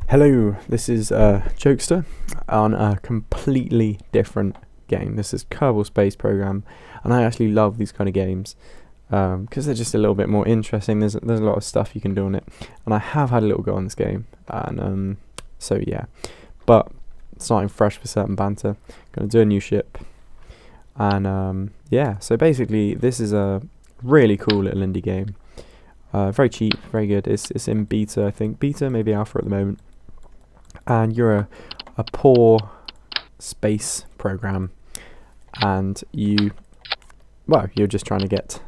Hello, this is Jokester on a completely different game. This is Kerbal Space Program, and I actually love these kind of games because they're just a little bit more interesting. There's a lot of stuff you can do on it, and I have had a little go on this game, and so yeah. But starting fresh for certain banter, gonna do a new ship, and yeah. So basically, this is a really cool little indie game. Very cheap, very good. It's in beta, I think. Beta, maybe alpha at the moment. And you're a poor space program, and you're just trying to get.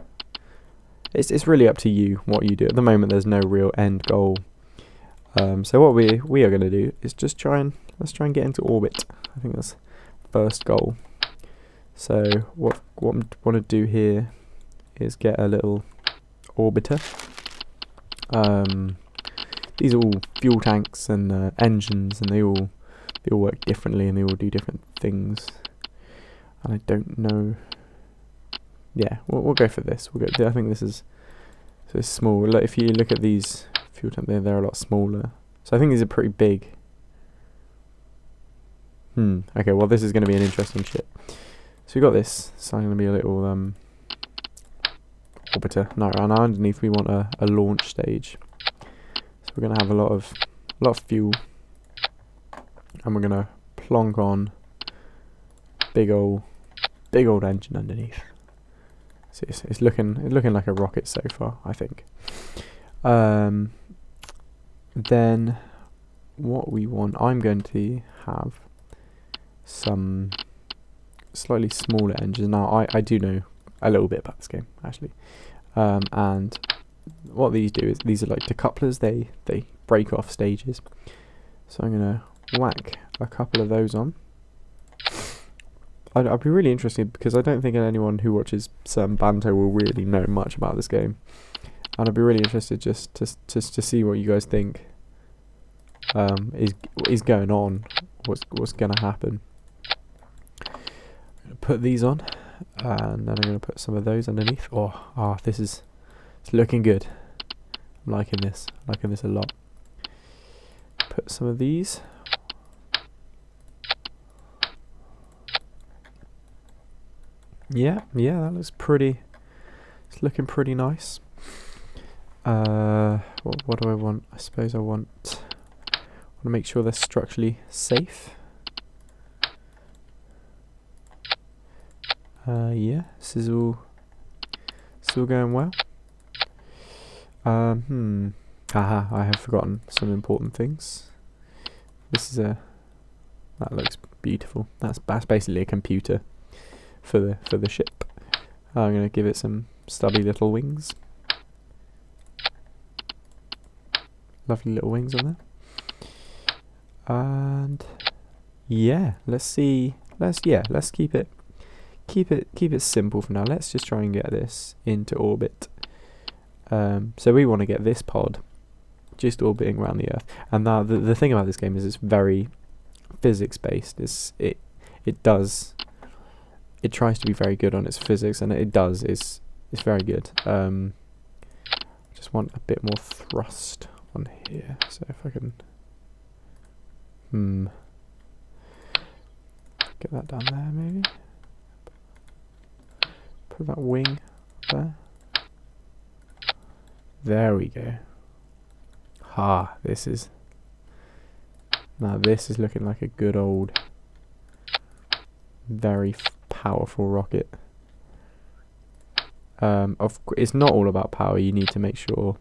It's really up to you what you do. At the moment, there's no real end goal. So what we are going to do is just let's try and get into orbit. I think that's first goal. So what I want to do here is get a little orbiter. These are all fuel tanks and engines, and they all work differently, and they all do different things. And I don't know. Yeah, we'll go for this. I think this is so small. Like, if you look at these fuel tanks, they're a lot smaller. So I think these are pretty big. Okay, well this is going to be an interesting ship. So we got this. So I'm going to be a little orbiter. No, and underneath we want a launch stage. We're gonna have a lot of fuel, and we're gonna plonk on big old engine underneath. So it's looking like a rocket so far, I think. Then what we want, I'm going to have some slightly smaller engines. Now I do know a little bit about this game actually, and what these do is these are like decouplers. They break off stages. So I'm gonna whack a couple of those on. I'd be really interested because I don't think anyone who watches some banter will really know much about this game, and I'd be really interested just to see what you guys think is going on. What's gonna happen? I'm gonna put these on, and then I'm gonna put some of those underneath. It's looking good. I'm liking this a lot. Put some of these. Yeah, that looks pretty. It's looking pretty nice. What do I want? I suppose I want to make sure they're structurally safe. Yeah, this is all going well. I have forgotten some important things. That looks beautiful. That's basically a computer for the ship. I'm gonna give it some stubby little wings. Lovely little wings on there. And yeah, let's keep it simple for now. Let's just try and get this into orbit. So we want to get this pod just orbiting around the Earth. And now the thing about this game is it's very physics based. It tries to be very good on its physics, and it does. It's very good. Just want a bit more thrust on here. So if I can get that down there, maybe put that wing there. There we go. This is looking like a good old, very powerful rocket. It's not all about power. You need to make sure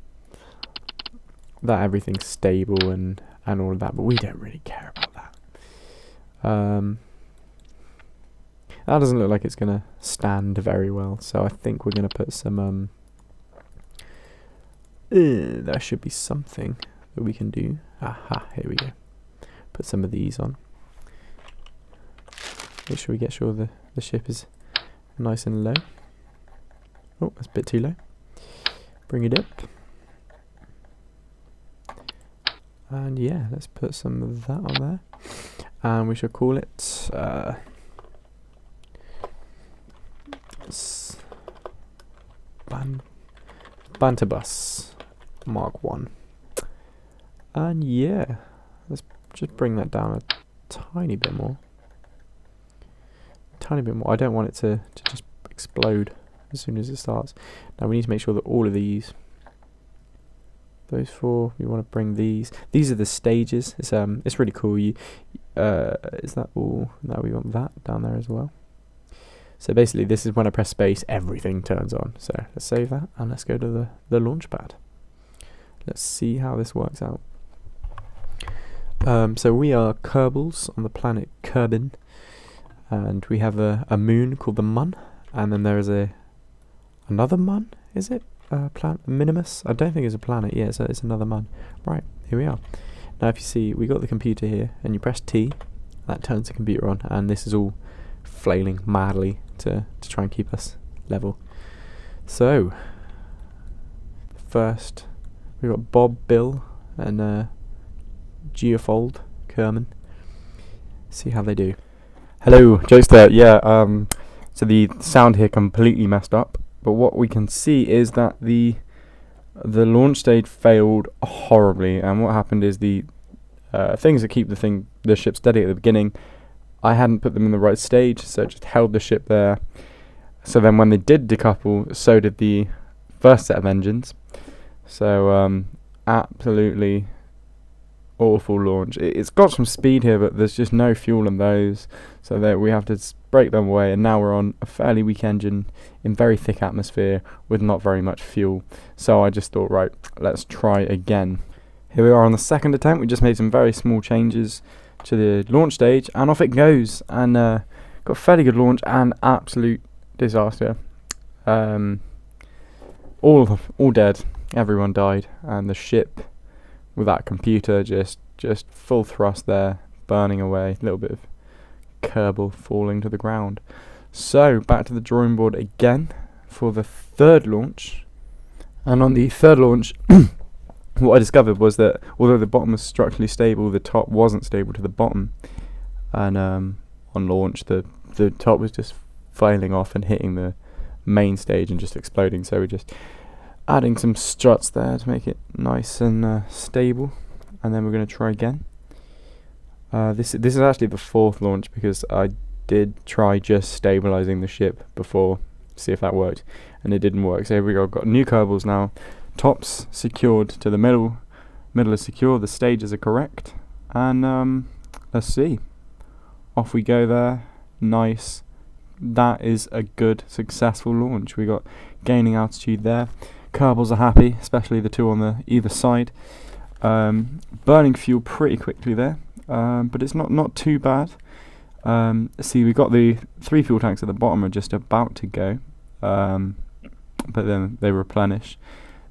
that everything's stable and all of that, but we don't really care about that. That doesn't look like it's gonna stand very well, so I think we're gonna put some there should be something that we can do. Here we go. Put some of these on. Make sure the ship is nice and low. Oh, that's a bit too low. Bring it up. And yeah, let's put some of that on there. And we shall call it Banterbus Mark 1. And yeah, Let's just bring that down a tiny bit more. Tiny bit more. I don't want it to just explode as soon as it starts. Now we need to make sure that all of these, those 4, we want to bring these. These are the stages. It's really cool. Is that all? No, we want that down there as well. So basically, this is when I press space, everything turns on. So let's save that and let's go to the launch pad. Let's see how this works out. So we are Kerbals on the planet Kerbin, and we have a moon called the Mun, and then there is another Mun. Is it planet Minimus? I don't think it's a planet. Yeah, so it's another Mun. Right, here we are. Now, if you see, we got the computer here, and you press T, that turns the computer on, and this is all flailing madly to try and keep us level. So first, we've got Bob, Bill, and Geofold, Kerman. See how they do. Hello, jokezstar. Yeah, so the sound here completely messed up, but what we can see is that the launch stage failed horribly, and what happened is the things that keep the ship steady at the beginning, I hadn't put them in the right stage, so it just held the ship there. So then when they did decouple, so did the first set of engines. So absolutely awful launch. It's got some speed here, but there's just no fuel in those, so that we have to break them away, and now we're on a fairly weak engine in very thick atmosphere with not very much fuel. So I just thought, right, let's try again. Here we are on the second attempt. We just made some very small changes to the launch stage, and off it goes, and got a fairly good launch, and absolute disaster. All dead, everyone died, and the ship with that computer just full thrust there, burning away, a little bit of Kerbal falling to the ground. So back to the drawing board again for the third launch, and on the third launch what I discovered was that although the bottom was structurally stable, the top wasn't stable to the bottom, and on launch the top was just failing off and hitting the main stage and just exploding. So we're just adding some struts there to make it nice and stable, and then we're going to try again. This is actually the fourth launch, because I did try just stabilizing the ship before, see if that worked, and it didn't work. So here we go, got new Kerbals now. Tops secured to the middle is secure, the stages are correct, and let's see, off we go there. Nice, that is a good successful launch. We got gaining altitude there, Kerbals are happy, especially the two on the either side. Burning fuel pretty quickly there, but it's not too bad. See, we got the 3 fuel tanks at the bottom are just about to go, but then they replenish.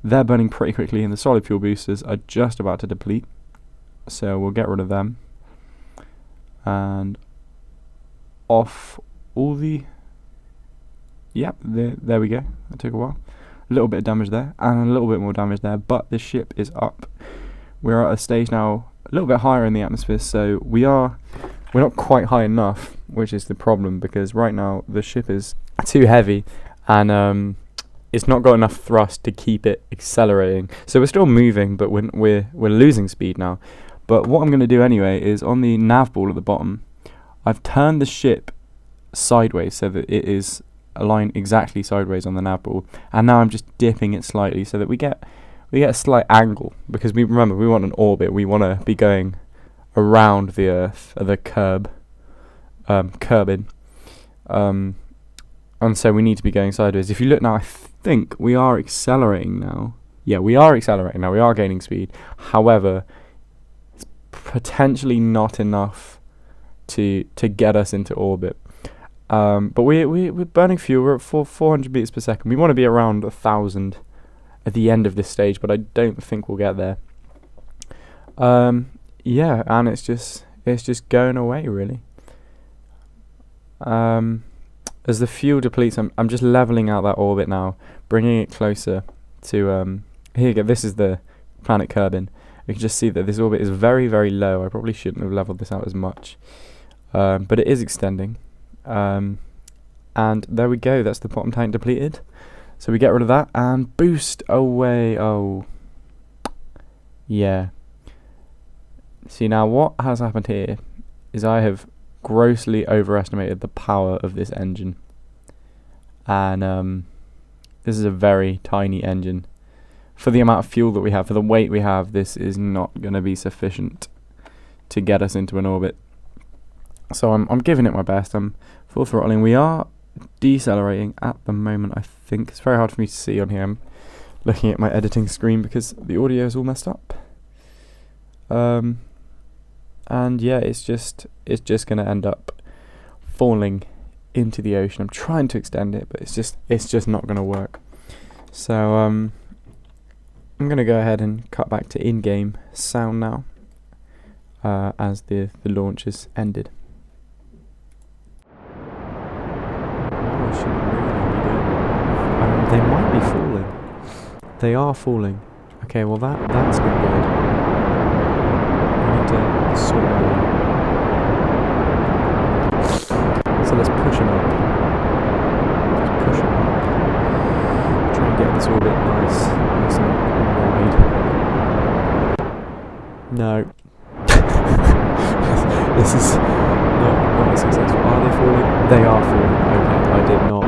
They're burning pretty quickly, and the solid fuel boosters are just about to deplete, so we'll get rid of them. And off all the... Yep, there we go. That took a while. A little bit of damage there, and a little bit more damage there, but the ship is up. We're at a stage now a little bit higher in the atmosphere, so we're not quite high enough, which is the problem, because right now the ship is too heavy, and it's not got enough thrust to keep it accelerating. So we're still moving, but we're losing speed now. But what I'm going to do anyway is, on the nav ball at the bottom, I've turned the ship sideways so that it is aligned exactly sideways on the nav ball, and now I'm just dipping it slightly so that we get a slight angle, because we want an orbit. We want to be going around the Earth, the Kerbin, and so we need to be going sideways. If you look now, I think we are accelerating now. Yeah, we are accelerating now. We are gaining speed. However, it's potentially not enough to get us into orbit. But we're burning fuel. We're at 400 meters per second. We want to be around 1,000 at the end of this stage, but I don't think we'll get there. Yeah, and it's just going away, really. As the fuel depletes, I'm just leveling out that orbit now, bringing it closer to here you go. This is the planet Kerbin. You can just see that this orbit is very, very low. I probably shouldn't have leveled this out as much, but it is extending. And there we go. That's the bottom tank depleted. So we get rid of that and boost away. Oh, yeah. See, now what has happened here is I have grossly overestimated the power of this engine. And this is a very tiny engine. For the amount of fuel that we have, for the weight we have, this is not going to be sufficient to get us into an orbit. So I'm giving it my best. I'm full throttling. We are decelerating at the moment, I think. It's very hard for me to see on here. I'm looking at my editing screen because the audio is all messed up. And yeah, it's just going to end up falling into the ocean. I'm trying to extend it, but it's just not going to work. So I'm going to go ahead and cut back to in-game sound now, as the launch has ended. What I should really be doing? They might be falling. They are falling. Okay, well that's not good. We need to sort that out. So let's push him up. Let's push him up. Try and get this orbit nice and wide. No. This is not successful. Are they falling? They are falling. Okay, I did not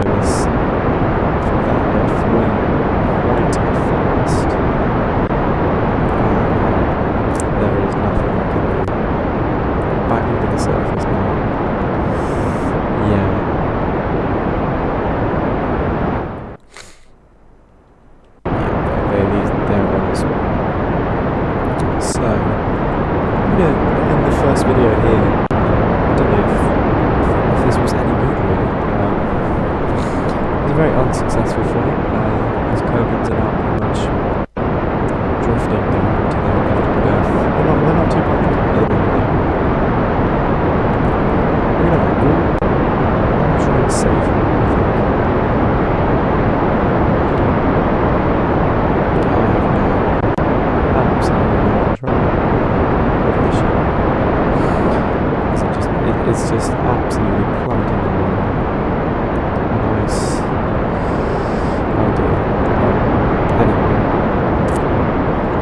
notice that they're falling quite fast. There is nothing I can do. Back into the surface now. Yeah. They're on this one. So, I'm going to end the first video here. I don't know if this was any good, really. It was a very unsuccessful flight. These Kerbals are now pretty much drifting down to their inevitable death. They're not too bad at the moment, though. We're going to try and save them, I think. I have absolutely no control over this ship. It's just absolutely plummeting down. Nice. Oh dear. Anyway,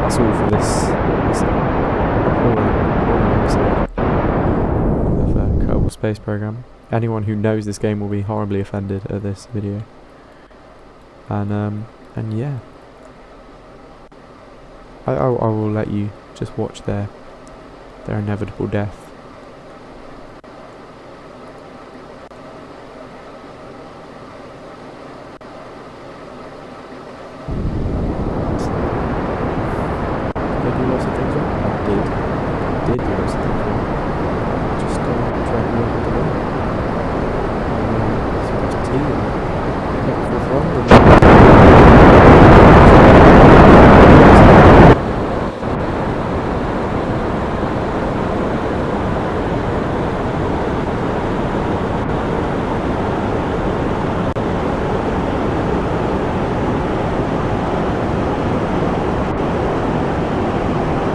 that's all for this appalling episode of Kerbal Space Program. Anyone who knows this game will be horribly offended at this video. And yeah. I will let you just watch their inevitable death. Did I do lots of things wrong? I did do lots of things wrong. Just try to work with the way. So much tea.